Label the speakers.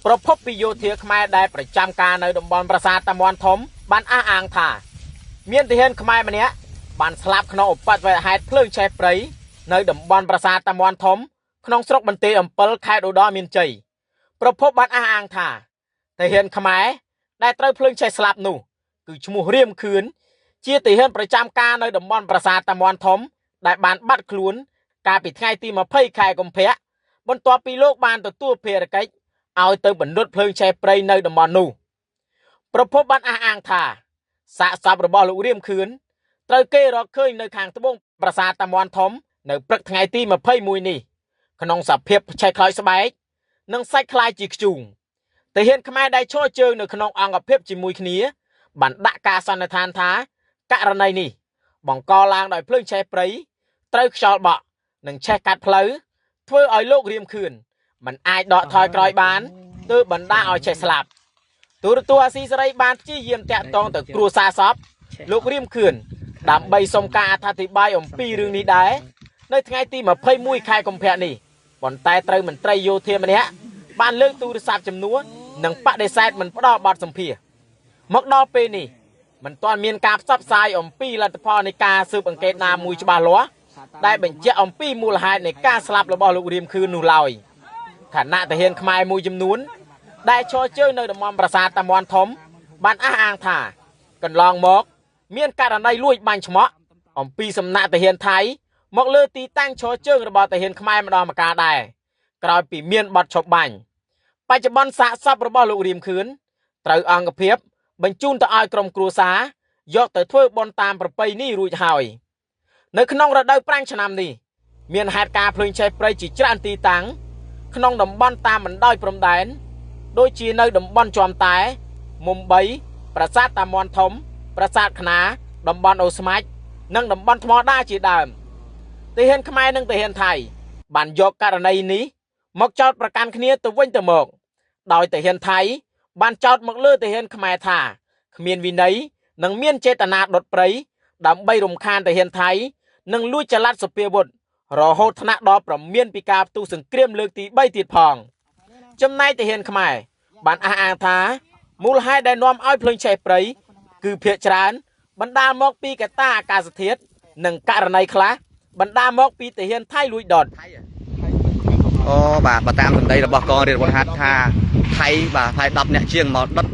Speaker 1: ប្រភពពីយោធាខ្មែរដែលប្រចាំការនៅតំបន់ប្រាសាទតាមាន់ធំបានអះអាងថាមានទាហានខ្មែរម្នាក់បានស្លាប់ក្នុងឧបទ្ទវហេតុភ្លើងឆេះព្រៃនៅតំបន់ប្រាសាទតាមាន់ធំក្នុងស្រុកបន្ទាយអំពិលខេត្តឧត្តរមានជ័យប្រភពបានអះអាងថាទាហានខ្មែរដែលត្រូវភ្លើងឆេះស្លាប់នោះគឺឈ្មោះរៀមខឿនជាទាហានប្រចាំការនៅតំបន់ប្រាសាទតាមាន់ធំដែលបានបាត់ខ្លួនកាលពីថ្ងៃទី20ខែកុម្ភៈបន្ទាប់ពីលោកបានទទួលភារកិច្ចឲ្យទៅបណ្ដុតភ្លើងឆេះព្រៃនៅតំបន់នោះប្រភពបានអះអាងថាសាកសពរបស់លោករៀមខឿនត្រូវគេរកឃើញនៅខាងត្បូងប្រាសាទតាមាន់ធំនៅព្រឹកថ្ងៃទី21នេះក្នុងសភាពឆេះខ្លោចស្បែកនិងសាច់คล้ายជាខ្ជូងទាហានខ្មែរដែលឈរជើងនៅក្នុងអង្គភាពជាមួយគ្នាបានដាក់ការសន្និដ្ឋានថាករណីនេះបង្កឡើងដោយភ្លើងឆេះព្រៃត្រូវខ្យល់បក់និងឆេះកាត់ផ្លូវធ្វើឲ្យលោករៀមខឿនមិនអាចដកថយក្រោយបានទើបបណ្ដាឲ្យឆេះស្លាប់ទូរទស្សន៍អាស៊ីសេរីបានព្យាយាមតាក់ទងទៅគ្រួសារសពលោករៀមខឿនដើម្បីសុំការអធិប្បាយអំពីរឿងនេះដែរនៅថ្ងៃទី21ខែកុម្ភៈនេះប៉ុន្តែត្រូវមន្ត្រីយោធាម្នាក់បានលើកទូរស័ព្ទចំនួននិងបដិសេធមិនផ្ដល់បទសម្ភាសន៍មកដល់ពេលនេះមិនទាន់មានការផ្សព្វផ្សាយអំពីលទ្ធផលនៃការស៊ើបអង្កេតណាមួយច្បាស់លាស់ដែលបញ្ជាក់អំពីមូលហេតុនៃការស្លាប់របស់លោករៀមខឿននោះឡើយខណៈទាហានខ្មែរមួយចំនួនដែលឈរជើងនៅតំបន់ប្រាសាទតាមាន់ធំបានអះអាងថាកន្លងមកមានករណីលួចបាញ់ឆ្មក់អំពីសំណាក់ទាហានថៃមកលើទីតាំងឈរជើងរបស់ទាហានខ្មែរម្ដងម្កាលដែរក្រោយពីមានបទឈប់បាញ់បច្ចុប្បន្នសាកសពរបស់លោករៀមខឿនត្រូវអង្គភាពបញ្ជូនទៅឲ្យក្រុមគ្រួសារយកទៅធ្វើបុណ្យតាមប្រពៃណីរួចហើយនៅក្នុងរដូវប្រាំងឆ្នាំនេះមានហេតុការណ៍ភ្លើងឆេះព្រៃជាច្រើនទីតាំងក្នុងតំបន់តាមបណ្ដោយព្រំដែនដូចជានៅតំបន់ជាំតែមុំ3ប្រាសាទតាមាន់ធំប្រាសាទខ្នាតំបន់អូស្មាច់និងតំបន់ថ្មដាជាដើមទាហានខ្មែរនិងទាហានថៃបានយកករណីនេះមកចោទប្រកាន់គ្នាទៅវិញទៅមកដោយទាហានថៃបានចោទមកលើទាហានខ្មែរថាគ្មានវិន័យនិងមានចេតនាដុតព្រៃដើម្បីរំខានទាហានថៃនិងលួចចល័តសុភាវុធរហូតថ្នាក់ដល់ប្រមានពីការផ្ទុះសង្គ្រាមលើកទី3ទៀតផងចំណែកទាហានខ្មែរបានអះអាងថាមូលហេតុដែលនាំឲ្យភ្លើងឆេះព្រៃគឺភាគច្រើនបណ្ដាលមកពីកត្តាអាកាសធាតុនិងករណីខ្លះបណ្ដាលមកពីទាហានថៃលួចដុត
Speaker 2: អូបាទតាមសម្ដីរបស់កងរាជអាវុធហត្ថថាថៃបាទថៃ10នាក់ជាងមកដុត